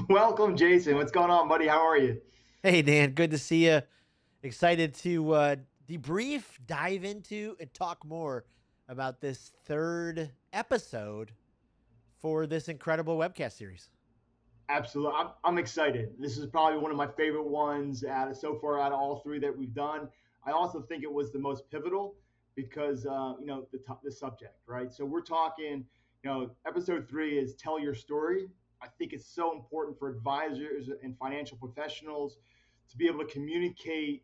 Welcome, Jason. What's going on, buddy? How are you? Hey, Dan, good to see you. Excited to debrief, dive into, and talk more about this third episode for this incredible webcast series. Absolutely. I'm excited. This is probably one of my favorite ones so far out of all three that we've done. I also think it was the most pivotal because, the subject, right? So we're talking, episode three is tell your story. I think it's so important for advisors and financial professionals to be able to communicate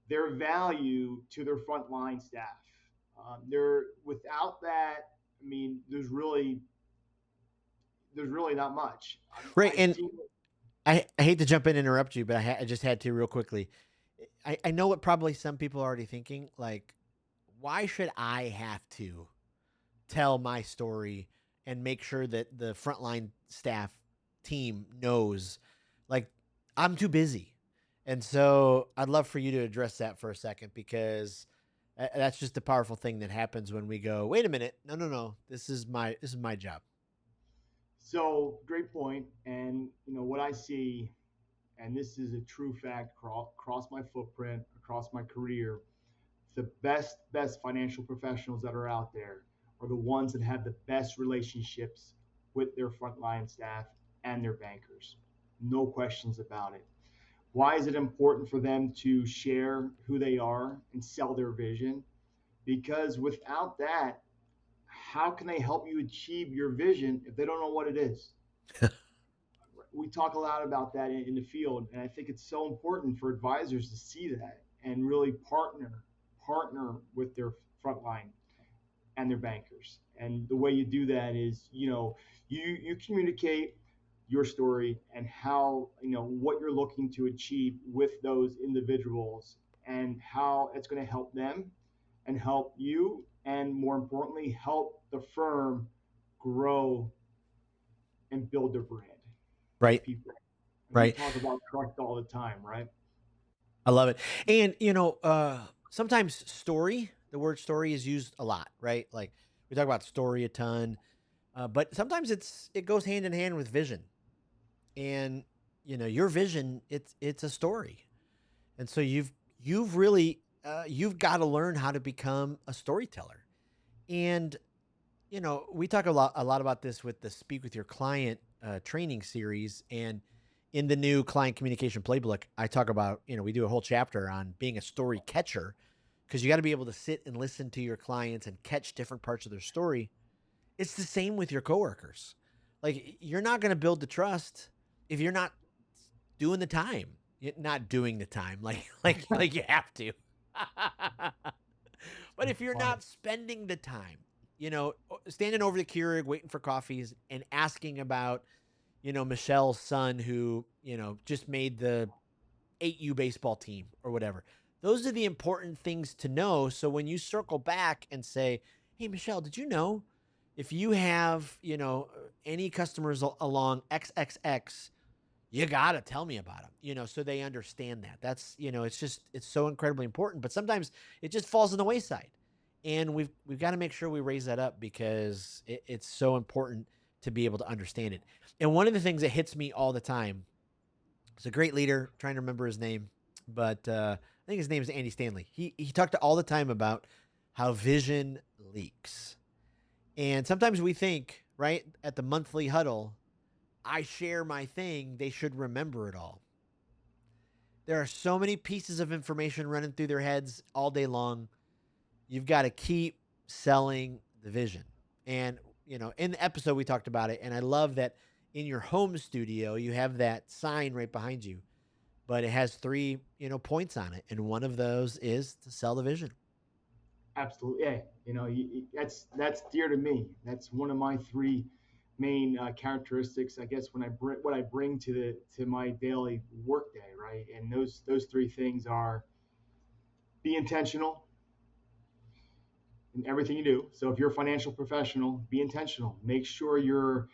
their value to their frontline staff. Without that, I mean, there's really not much. Right, I've and seen. I hate to jump in and interrupt you, but I just had to real quickly. I know what probably some people are already thinking, like, why should I have to tell my story and make sure that the frontline staff team knows? Like, I'm too busy. And so I'd love for you to address that for a second, because that's just a powerful thing that happens when we go, wait a minute, no, no, no, this is my job. So great point. And what I see, and this is a true fact across my footprint, across my career, the best financial professionals that are out there are the ones that have the best relationships with their frontline staff and their bankers. No questions about it. Why is it important for them to share who they are and sell their vision? Because without that, how can they help you achieve your vision if they don't know what it is? We talk a lot about that in the field, and I think it's so important for advisors to see that and really partner with their frontline and their bankers. And the way you do that is, you communicate your story and how, what you're looking to achieve with those individuals and how it's going to help them and help you, and more importantly, help the firm grow and build their brand with Right. people. And we Right. talk about trust all the time, right? I love it. And sometimes the word story is used a lot, right? Like, we talk about story a ton, but sometimes it goes hand in hand with vision. And your vision, it's a story. And so you've really you've got to learn how to become a storyteller. And we talk a lot about this with the Speak with Your Client training series. And in the new client communication playbook, I talk about, we do a whole chapter on being a story catcher, because you got to be able to sit and listen to your clients and catch different parts of their story. It's the same with your coworkers. Like, you're not going to build the trust if you're not doing the time. You're not doing the time like you have to. But if That's you're funny. not spending the time, standing over the Keurig waiting for coffees and asking about, Michelle's son who, just made the 8U baseball team or whatever. Those are the important things to know. So when you circle back and say, "Hey, Michelle, did you know if you have, any customers along XXX, you got to tell me about them," so they understand that. That's, it's so incredibly important, but sometimes it just falls on the wayside. And we've got to make sure we raise that up, because it's so important to be able to understand it. And one of the things that hits me all the time, it's a great leader, I'm trying to remember his name, but I think his name is Andy Stanley. He talked all the time about how vision leaks. And sometimes we think, right, at the monthly huddle, I share my thing, they should remember it all. There are so many pieces of information running through their heads all day long. You've got to keep selling the vision. And, in the episode, we talked about it. And I love that in your home studio, you have that sign right behind you, but it has three, points on it. And one of those is to sell the vision. Absolutely. Yeah. That's dear to me. That's one of my three main characteristics, I guess, when I bring what I bring to my daily workday, right? And those three things are: be intentional in everything you do. So if you're a financial professional, be intentional. Make sure you're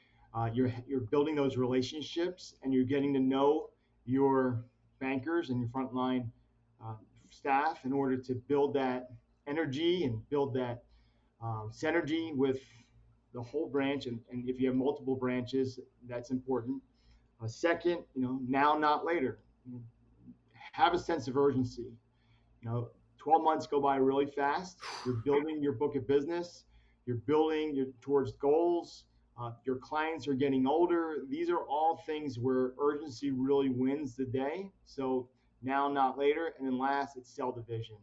building those relationships and you're getting to know your bankers and your frontline uh, staff in order to build that energy and build that synergy with the whole branch. And if you have multiple branches, that's important. Second, now, not later. Have a sense of urgency. 12 months go by really fast. You're building your book of business. You're building towards goals. Your clients are getting older. These are all things where urgency really wins the day. So now, not later. And then last, it's sell the vision.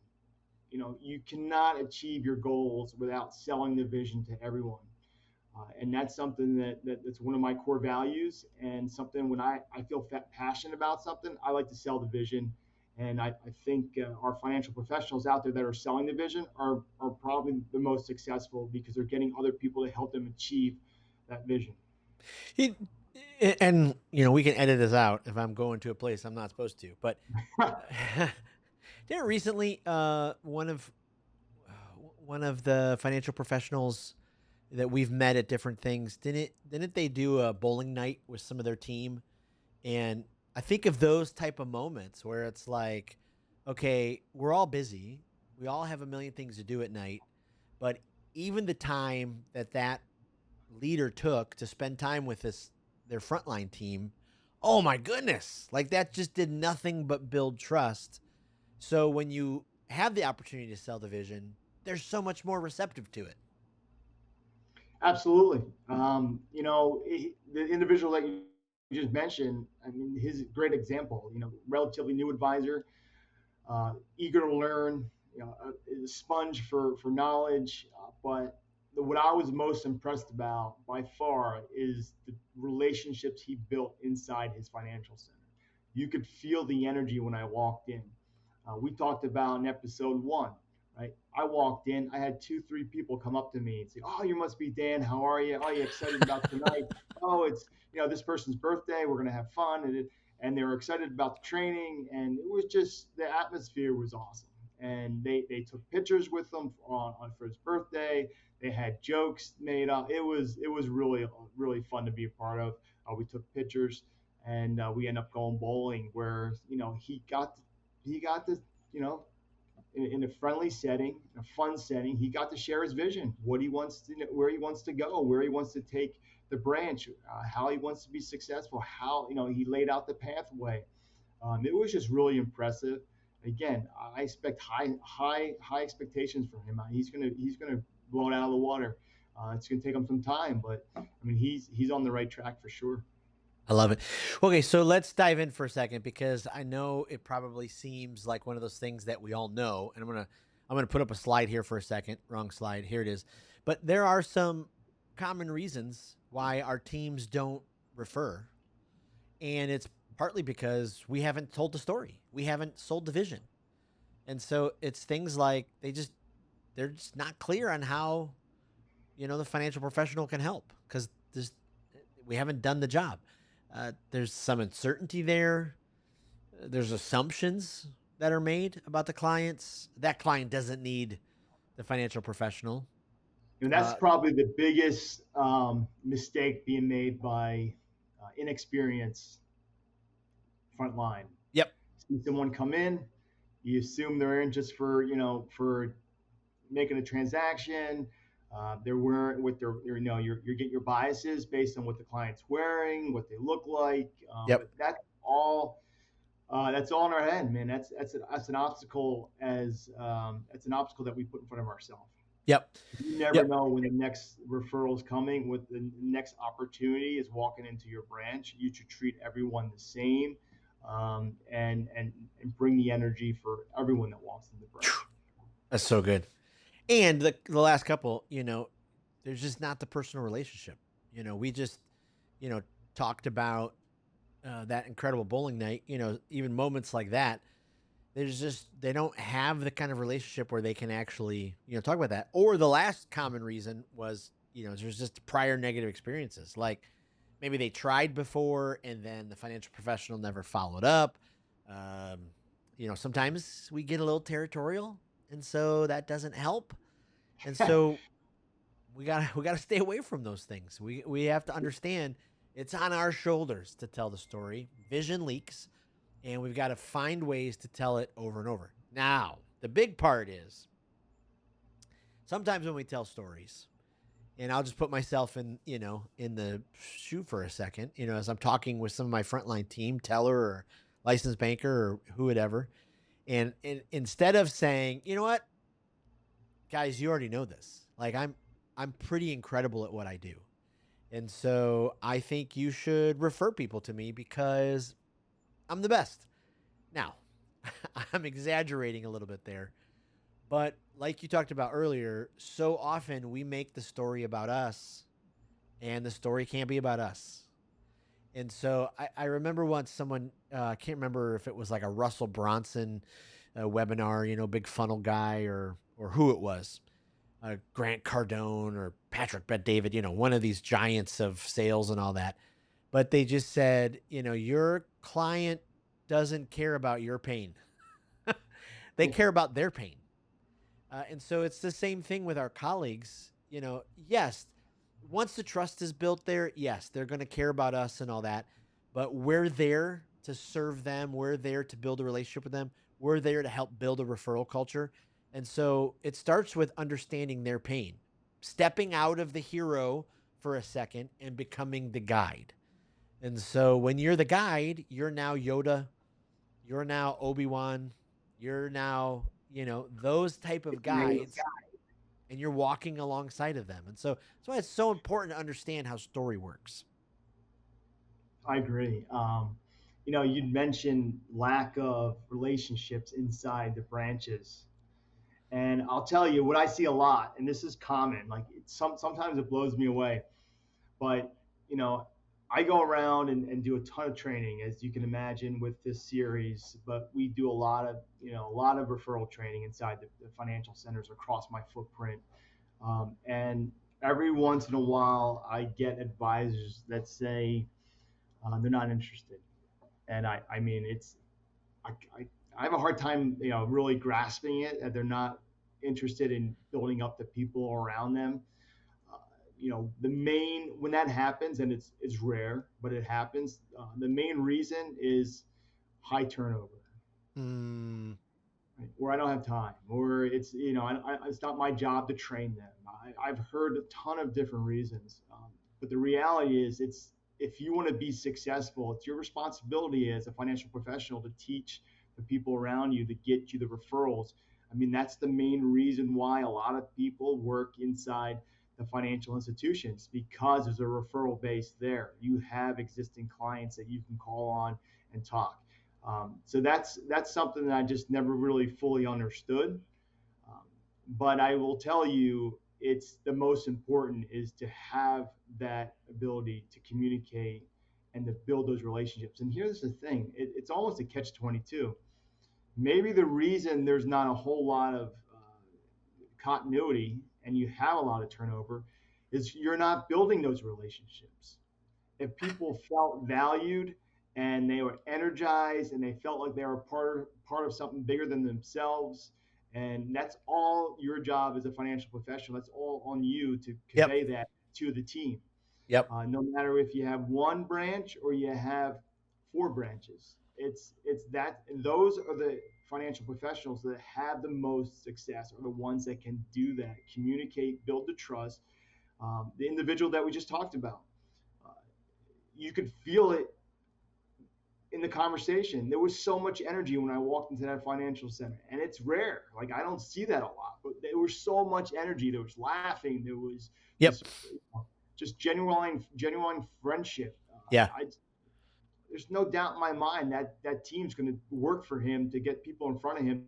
You cannot achieve your goals without selling the vision to everyone. And that's something that's one of my core values, and something when I feel passionate about something, I like to sell the vision. And I think our financial professionals out there that are selling the vision are probably the most successful because they're getting other people to help them achieve that vision. It, and we can edit this out if I'm going to a place I'm not supposed to. But didn't recently one of the financial professionals that we've met at different things, didn't they do a bowling night with some of their team? And I think of those type of moments where it's like, okay, we're all busy, we all have a million things to do at night, but even the time that leader took to spend time with their frontline team, oh my goodness, like that just did nothing but build trust. So when you have the opportunity to sell the vision, there's so much more receptive to it. Absolutely. The individual that you just mentioned, I mean, his great example. Relatively new advisor, eager to learn, a sponge for knowledge. But what I was most impressed about by far is the relationships he built inside his financial center. You could feel the energy when I walked in. We talked about in episode one, right? I walked in, I had 2, 3 people come up to me and say, "Oh, you must be Dan. How are you? Oh, you excited about tonight? Oh, it's this person's birthday. We're gonna have fun." And they were excited about the training, and it was just the atmosphere was awesome. And they took pictures with them for his birthday. They had jokes made up. It was really fun to be a part of. We took pictures, and we ended up going bowling, where he got this, you know, in a friendly setting, a fun setting. He got to share his vision, what he wants to, where he wants to go, where he wants to take the branch, how he wants to be successful, how he laid out the pathway. It was just really impressive. Again, I expect high expectations from him. He's gonna blow it out of the water. It's gonna take him some time, but I mean he's on the right track for sure. I love it. Okay, so let's dive in for a second because I know it probably seems like one of those things that we all know, and I'm gonna put up a slide here for a second. Wrong slide. Here it is. But there are some common reasons why our teams don't refer, and it's partly because we haven't told the story. We haven't sold the vision. And so it's things like they're just not clear on how the financial professional can help because we haven't done the job. There's some uncertainty there. There's assumptions that are made about the clients. That client doesn't need the financial professional. And that's Uh, probably the biggest mistake being made by inexperienced frontline. yep, See someone come in, you assume they're in just for making a transaction. They're wearing what you're getting your biases based on what the client's wearing, what they look like. But yep, that's all in our head, man. That's an obstacle that's an obstacle that we put in front of ourselves. yep, You never yep. know when the next referral is coming, with the next opportunity is walking into your branch. You should treat everyone the same, and bring the energy for everyone that walks in the branch. That's so good. And the last couple, there's just not the personal relationship. We just, you know, talked about that incredible bowling night. Even moments like that, they don't have the kind of relationship where they can actually talk about that. Or the last common reason was there's just prior negative experiences, like maybe they tried before and then the financial professional never followed up. Um, sometimes we get a little territorial, and so that doesn't help. And so we gotta stay away from those things. We have to understand it's on our shoulders to tell the story. Vision leaks, and we've got to find ways to tell it over and over. Now, the big part is sometimes when we tell stories, And I'll just put myself in, in the shoe for a second, as I'm talking with some of my frontline team, teller or licensed banker or whoever. And instead of saying, you know what, guys, you already know this. Like I'm pretty incredible at what I do. And so I think you should refer people to me because I'm the best. Now, I'm exaggerating a little bit there, but like you talked about earlier, so often we make the story about us and the story can't be about us. And so I remember once someone, I can't remember if it was like a Russell Bronson webinar, big funnel guy or who it was, Grant Cardone or Patrick Bet David, one of these giants of sales and all that. But they just said, your client doesn't care about your pain. They care about their pain. And so it's the same thing with our colleagues. Yes, once the trust is built there, yes, they're going to care about us and all that. But we're there to serve them. We're there to build a relationship with them. We're there to help build a referral culture. And so it starts with understanding their pain, stepping out of the hero for a second and becoming the guide. And so when you're the guide, you're now Yoda, you're now Obi-Wan, you're now, those type of guides, and you're walking alongside of them. And so that's why it's so important to understand how story works. I agree. You'd mentioned lack of relationships inside the branches. And I'll tell you what I see a lot, and this is common. Like sometimes it blows me away, but you know, I go around and do a ton of training, as you can imagine, with this series. But we do a lot of referral training inside the financial centers across my footprint. And every once in a while, I get advisors that say they're not interested, and I mean, I, I, I have a hard time, really grasping it that they're not interested in building up the people around them. Uh, the main when that happens, and it's rare, but it happens. The main reason is high turnover, Mm, right? Or I don't have time, or it's not my job to train them. I've heard a ton of different reasons, but the reality is, it's if you want to be successful, it's your responsibility as a financial professional to teach the people around you to get you the referrals. I mean, that's the main reason why a lot of people work inside the financial institutions, because there's a referral base there. You have existing clients that you can call on and talk. So that's something that I just never really fully understood. Um, but I will tell you, it's the most important is to have that ability to communicate and to build those relationships. And here's the thing: it's almost a catch-22. Maybe the reason there's not a whole lot of continuity and you have a lot of turnover is you're not building those relationships. If people felt valued and they were energized and they felt like they were part of something bigger than themselves, and that's all your job as a financial professional. That's all on you to yep. convey that to the team. Yep. No matter if you have one branch or you have four branches, it's that, and those are the financial professionals that have the most success, are the ones that can do that, communicate, build the trust. The individual that we just talked about, uh, you could feel it in the conversation. There was so much energy when I walked into that financial center, and it's rare. Like, I don't see that a lot, but there was so much energy. There was laughing. There was Yep. this, just genuine friendship. Yeah. There's no doubt in my mind that that team's going to work for him to get people in front of him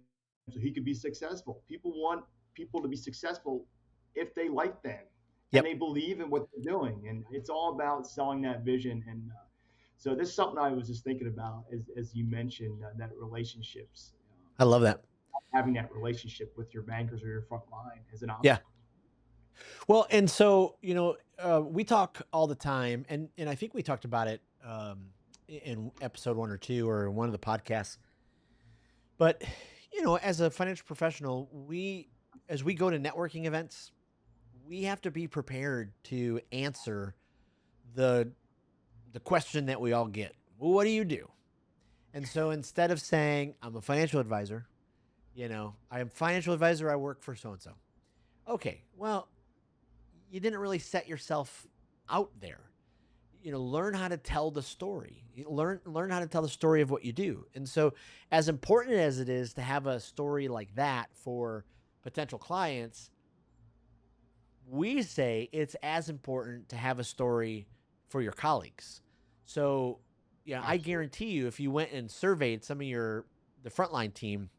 so he could be successful. People want people to be successful if they like them and Yep. they believe in what they're doing. And it's all about selling that vision. And so this is something I was just thinking about as you mentioned, that relationships, I love that. having that relationship with your bankers or your front line is an Yeah. option. Well, and so, we talk all the time, and I think we talked about it in episode 1 or 2 or one of the podcasts. But, as a financial professional, as we go to networking events, we have to be prepared to answer the the question that we all get. Well, what do you do? And so instead of saying I'm a financial advisor, I am financial advisor, I work for so and so. Okay, well, you didn't really set yourself out there. Learn how to tell the story. Learn how to tell the story of what you do. And so, as important as it is to have a story like that for potential clients, we say it's as important to have a story for your colleagues. So, yeah, I Absolutely. guarantee you, if you went and surveyed some of the frontline team,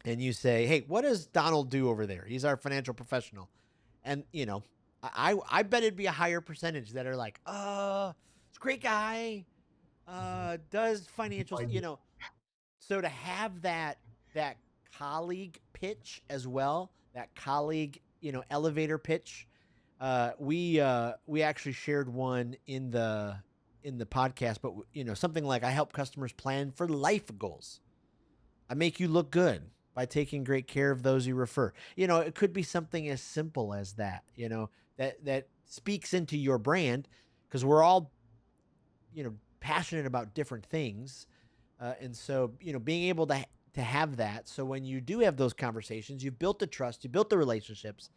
and you say, "Hey, what does Donald do over there? He's our financial professional," and I bet it'd be a higher percentage that are like, it's a great guy, does financials, Like, So to have that colleague pitch as well, that colleague, elevator pitch, we actually shared one in the podcast, but something like, I help customers plan for life goals. I make you look good by taking great care of those you refer. It could be something as simple as that, that speaks into your brand, because we're all, passionate about different things. And so, being able to have that. So when you do have those conversations, you've built the trust, you built the relationships.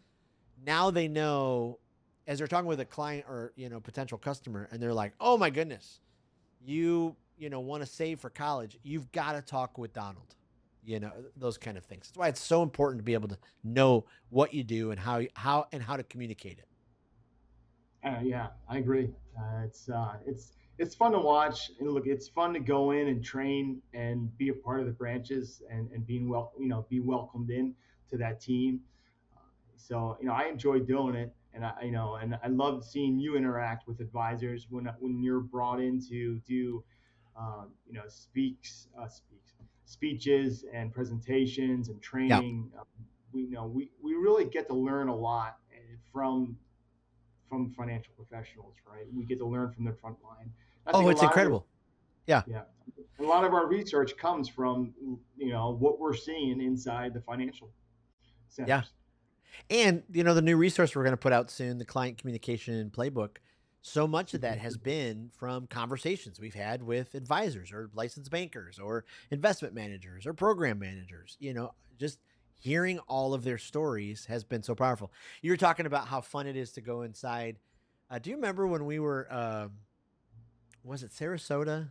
Now they know, as they're talking with a client or, potential customer, and they're like, oh my goodness, want to save for college, you've got to talk with Donald. Those kind of things. That's why it's so important to be able to know what you do and how to communicate it. yeah, I agree. It's fun to watch. And look, it's fun to go in and train and be a part of the branches and being be welcomed in to that team. So I enjoy doing it, and I love seeing you interact with advisors when you're brought in to do speeches and presentations and Yeah. training. We really get to learn a lot from financial professionals, right? We get to learn from the front line. I Oh, think a it's lot of it, incredible. Yeah. yeah, a lot of our research comes from what we're seeing inside the financial Yeah. centers. And the new resource we're going to put out soon, the client communication playbook, so much of that has been from conversations we've had with advisors or licensed bankers or investment managers or program managers. Just hearing all of their stories has been so powerful. You were talking about how fun it is to go inside. Do you remember when we were, was it Sarasota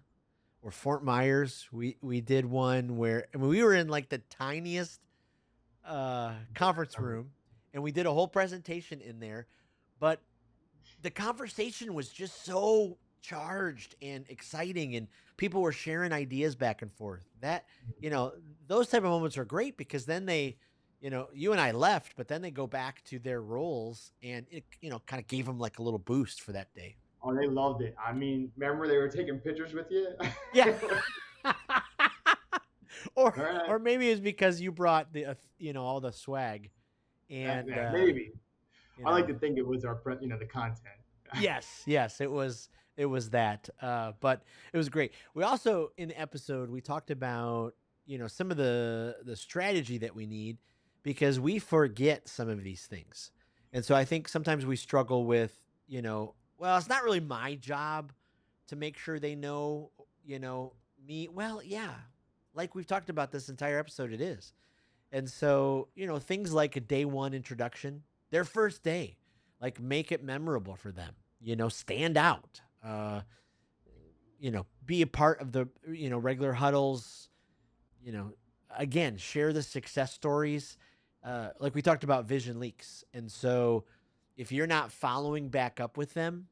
or Fort Myers? We did one where, I mean, we were in like the tiniest conference room, and we did a whole presentation in there, but the conversation was just so charged and exciting, and people were sharing ideas back and forth. That you know those type of moments are great, because then they, you and I left, but then they go back to their roles, and it kind of gave them like a little boost for that day. Oh, they loved it. I mean, remember they were taking pictures with you? Yeah. or All right, or maybe it's because you brought the all the swag, and maybe. you I like know to think it was the content. Yes, it was that. But it was great. We also, in the episode, we talked about some of the strategy that we need, because we forget some of these things, and so I think sometimes we struggle with well, it's not really my job to make sure they know me. Well, yeah, like we've talked about this entire episode, it is. And so, things like a day one introduction, their first day, like, make it memorable for them, stand out, be a part of the, regular huddles, you know, again, share the success stories. Like we talked about vision leaks. And so if you're not following back up with them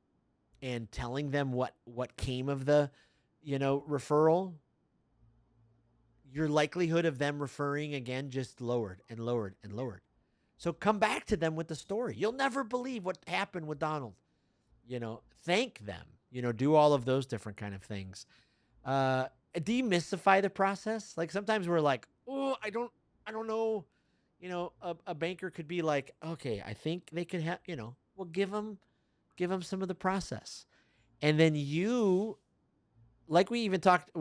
and telling them what came of the, referral, your likelihood of them referring again just lowered and lowered and lowered. So come back to them with the story. You'll never believe what happened with Donald. Thank them. Do all of those different kind of things. Demystify the process. Like, sometimes we're like, oh, I don't know. A banker could be like, okay, I think they could have, well, give them some of the process, and then like we even talked.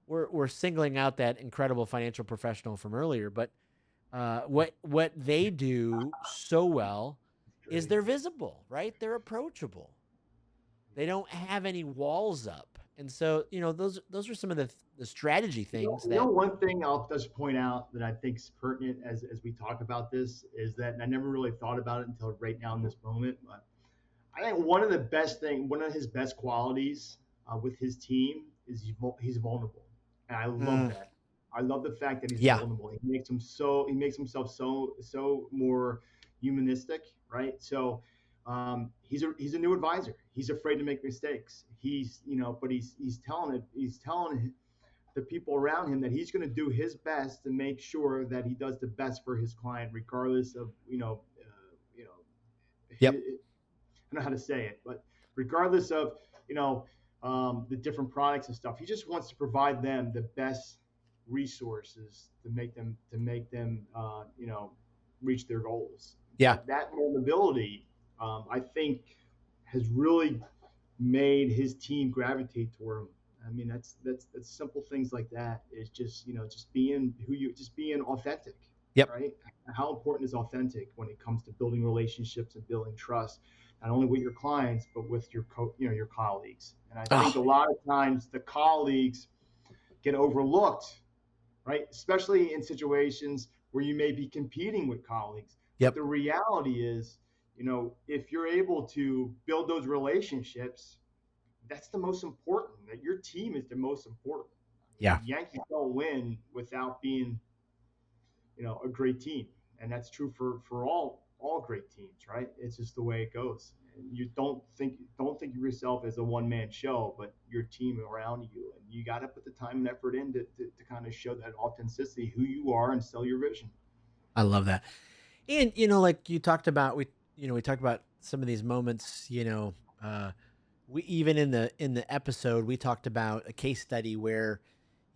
We're singling out that incredible financial professional from earlier, but what they do so well is Great. they're visible, right? They're approachable. They don't have any walls up. And so, those are some of the strategy things You know, that. one thing I'll just point out that I think is pertinent as we talk about this is that, and I never really thought about it until right now in this moment, but I think one of his best qualities with his team is he's vulnerable, and I love Mm, that. I love the fact that he's yeah. vulnerable. He makes himself so more humanistic, right? So he's a new advisor. He's afraid to make mistakes. But he's telling the people around him that he's going to do his best to make sure that he does the best for his client, regardless of his, Yep. I don't know how to say it, but regardless of you know the different products and stuff, he just wants to provide them the best resources to make them reach their goals. Yeah. That vulnerability, I think, has really made his team gravitate toward him. I mean, that's simple things like that. Is just being authentic, Yep. right? How important is authentic when it comes to building relationships and building trust, not only with your clients but with your colleagues. And I think Oh, a lot of times the colleagues get overlooked, right? Especially in situations where you may be competing with colleagues. But yep. the reality is, if you're able to build those relationships, that's the most important. That your team is the most important. I mean, Yeah. the Yankees don't win without being, a great team, and that's true for all great teams, right? It's just the way it goes. And you don't think of yourself as a one man show, but your team around you, and you got to put the time and effort in to kind of show that authenticity, who you are, and sell your vision. I love that. And like you talked about, we talked about some of these moments. We even in the episode we talked about a case study where,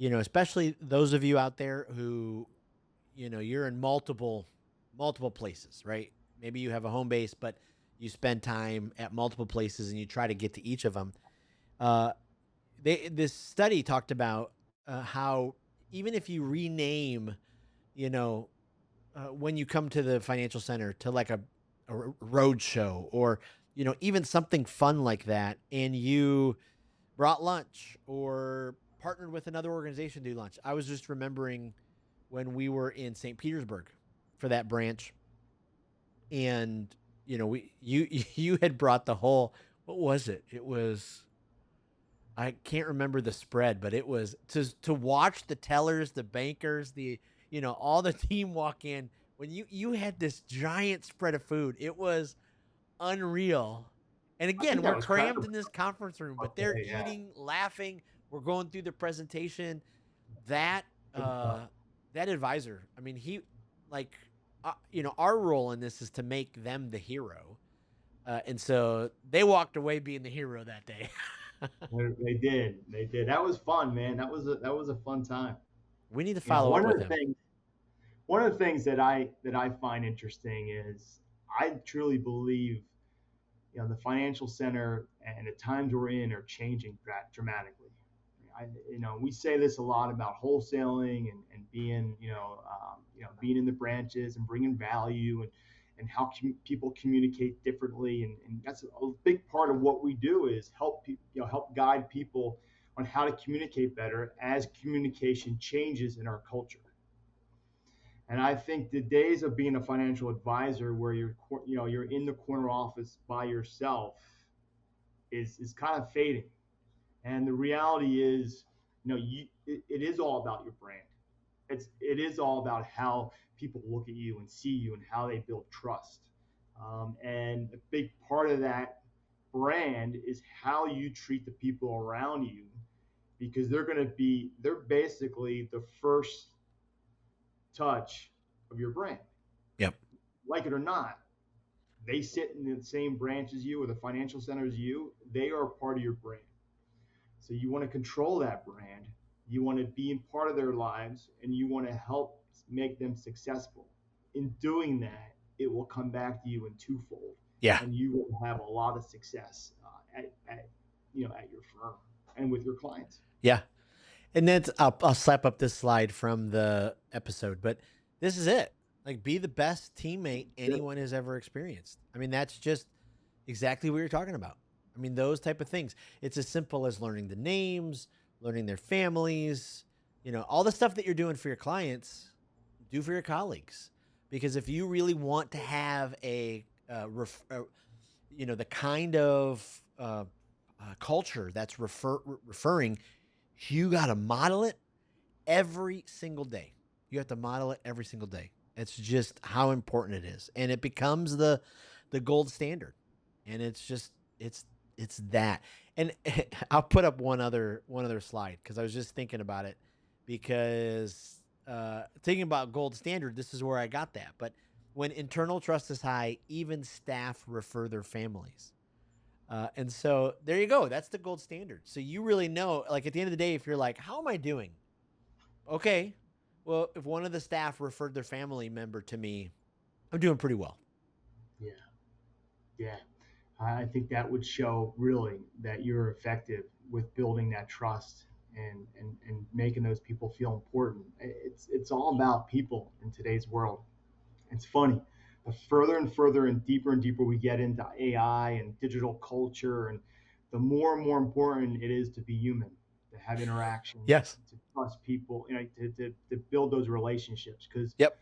especially those of you out there who, you're in multiple places, right? Maybe you have a home base, but you spend time at multiple places and you try to get to each of them. Uh, this study talked about how even if you rename, you know, when you come to the financial center to like a road show or even something fun like that, and you brought lunch or partnered with another organization to do lunch. I was just remembering when we were in St. Petersburg for that branch, and we you you had brought the whole, what was it? It was, I can't remember the spread, but it was to watch the tellers, the bankers, all the team walk in when you had this giant spread of food. It was unreal. And I think again, that we're was Cracker crammed in this conference room, but they're Day. Yeah. eating, laughing. We're going through the presentation. That that advisor, I mean, he like our role in this is to make them the hero. And so they walked away being the hero that day. They did. They did. That was fun, man. That was a fun time. We need to You know, follow up with him. one of the things that I find interesting is I truly believe the financial center and the times we're in are changing dramatically. We say this a lot about wholesaling and being in the branches and bringing value and how people communicate differently, and that's a big part of what we do is help guide people on how to communicate better as communication changes in our culture. And I think the days of being a financial advisor where you're in the corner office by yourself is kind of fading. And the reality is, it is all about your brand. It is all about how people look at you and see you and how they build trust. And a big part of that brand is how you treat the people around you, because they're basically the first touch of your brand, Yep. like it or not. They sit in the same branch as you or the financial center as you. They are part of your brand. So you want to control that brand. You want to be in part of their lives, and you want to help make them successful. In doing that, it will come back to you in twofold, Yeah. and you will have a lot of success at your firm and with your clients. Yeah. And then I'll slap up this slide from the episode, but this is it. Like, be the best teammate anyone has ever experienced. I mean, that's just exactly what you're talking about. I I mean, those type of things. It's as simple as learning the names, learning their families, all the stuff that you're doing for your clients, do for your colleagues. Because if you really want to have the kind of culture that's referring, you got to model it every single day. You have to model it every single day. It's just how important it is, and it becomes the gold standard. And it's that. And I'll put up one other slide because I was just thinking about it because thinking about gold standard, this is where I got that. But when internal trust is high, even staff refer their families. And so there you go. That's the gold standard. So you really know, like at the end of the day, if you're like, how am I doing? Okay. Well, if one of the staff referred their family member to me, I'm doing pretty well. Yeah, yeah. I think that would show really that you're effective with building that trust and making those people feel important. It's all about people in today's world. It's funny. The further and deeper we get into AI and digital culture, and the more and more important it is to be human, to have interactions, Yes. to trust people, to build those relationships. Because Yep.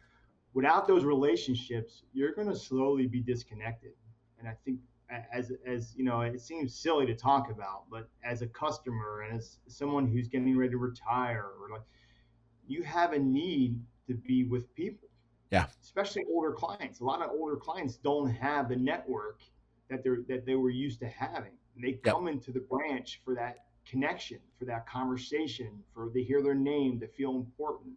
without those relationships, you're going to slowly be disconnected. And I think, as you know, it seems silly to talk about, but as a customer and as someone who's getting ready to retire, or like, you have a need to be with people, Yeah. especially older clients. A lot of older clients don't have the network that they were used to having. They Yep. come into the branch for that connection, for that conversation, for they hear their name, to feel important.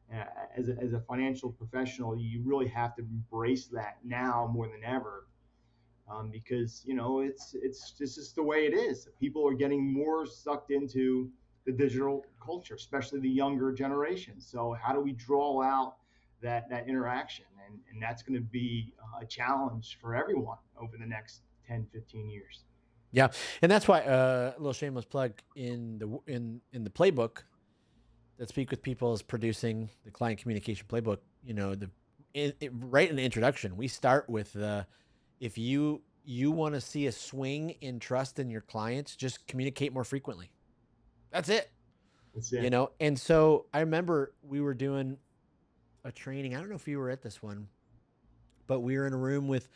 As a financial professional, you really have to embrace that now more than ever, because it's just the way it is. People are getting more sucked into the digital culture, especially the younger generation. So how do we draw out that interaction? And that's going to be a challenge for everyone over the next 10, 15 years. Yeah. And that's why a little shameless plug in the playbook that Speak with People is producing, the client communication playbook. Right in the introduction, we start with the if you want to see a swing in trust in your clients, just communicate more frequently. That's it. That's it. And so I remember we were doing a training. I don't know if you were at this one, but we were in a room with,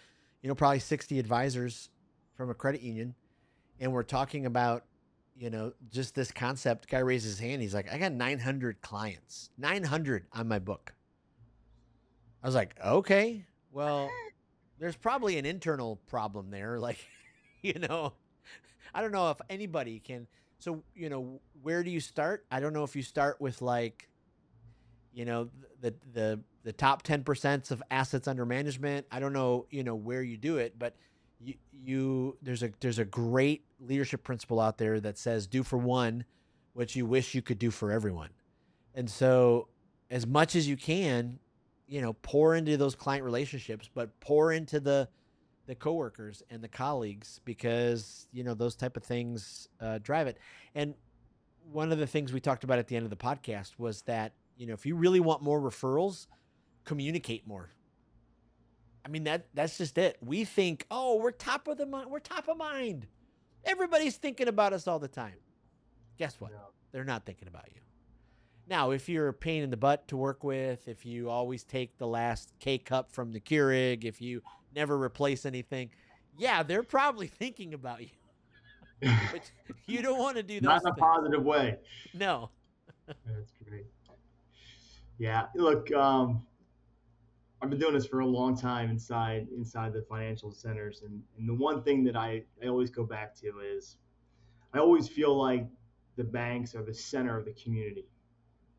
probably 60 advisors from a credit union, and we're talking about, just this concept. Guy raises his hand. He's like, I got 900 clients, 900 on my book. I was like, okay, well, there's probably an internal problem there. Like, you know, I don't know if anybody can. So, where do you start? I don't know if you start with like, the top 10% of assets under management. I don't know, where you do it, but there's a great leadership principle out there that says do for one what you wish you could do for everyone. And so as much as you can, pour into those client relationships, but pour into the coworkers and the colleagues, because those type of things drive it. And one of the things we talked about at the end of the podcast was that if you really want more referrals, communicate more. I mean, that's just it. We think, oh, we're top of the mind. We're top of mind. Everybody's thinking about us all the time. Guess what? Yeah. They're not thinking about you. Now, if you're a pain in the butt to work with, if you always take the last K cup from the Keurig, if you never replace anything, yeah, they're probably thinking about you. But you don't want to do Not those in a things. positive way. No. That's great. Yeah, look, I've been doing this for a long time inside the financial centers, and the one thing that I always go back to is I always feel like the banks are the center of the community,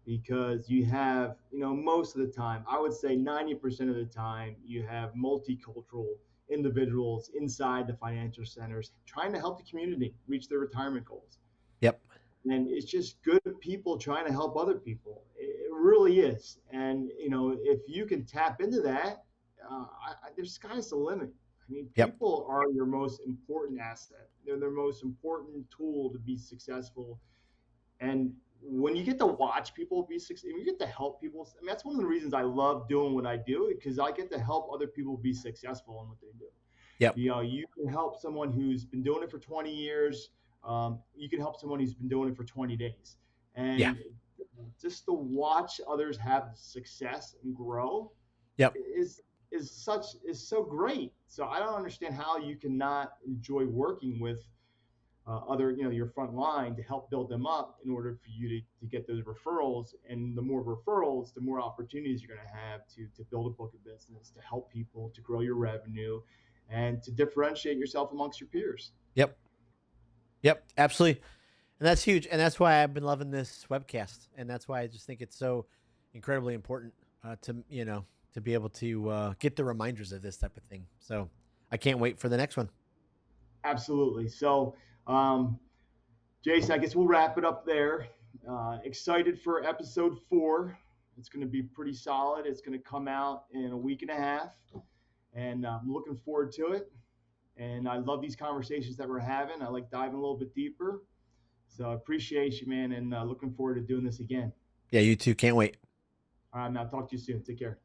because you have, most of the time, I would say 90% of the time, you have multicultural individuals inside the financial centers trying to help the community reach their retirement goals. Yep. And it's just good people trying to help other people. It really is. And if you can tap into that, there's sky's the limit. I mean, Yep. people are your most important asset. They're their most important tool to be successful. And when you get to watch people be successful, you get to help people. I mean, that's one of the reasons I love doing what I do, because I get to help other people be successful in what they do. Yep. You can help someone who's been doing it for 20 years. You can help someone who's been doing it for 20 days. Yeah. And just to watch others have success and grow Yep. is is so great. So I don't understand how you cannot enjoy working with other, your front line to help build them up in order for you to get those referrals. And the more referrals, the more opportunities you're going to have to build a book of business, to help people, to grow your revenue, and to differentiate yourself amongst your peers. Yep. Yep. Absolutely. And that's huge. And that's why I've been loving this webcast. And that's why I just think it's so incredibly important to be able to get the reminders of this type of thing. So I can't wait for the next one. Absolutely. So, Jason, I guess we'll wrap it up there. Excited for episode 4. It's going to be pretty solid. It's going to come out in a week and a half, and I'm looking forward to it. And I love these conversations that we're having. I like diving a little bit deeper. So I appreciate you, man, and looking forward to doing this again. Yeah, you too. Can't wait. All right, man. I'll talk to you soon. Take care.